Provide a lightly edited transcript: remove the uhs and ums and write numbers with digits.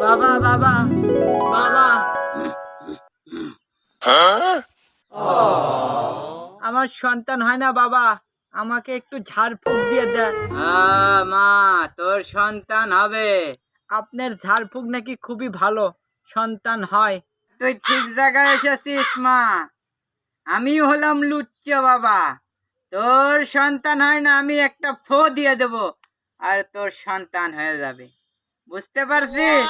বাবা বাবা বাবা, আমার সন্তান হয় না বাবা, আমাকে একটু ঝাড়ফুঁক দিয়ে দেন। মা, তোর সন্তান হবে। আপনার ঝাড়ফুঁক নাকি খুবই ভালো, সন্তান হয়। তুই ঠিক জায়গায় এসেছিস মা, আমি হলাম লুচ্চা বাবা। তোর সন্তান হয় না, আমি একটা ফো দিয়ে দেব আর তোর সন্তান হয়ে যাবে, বুঝতে পারছিস?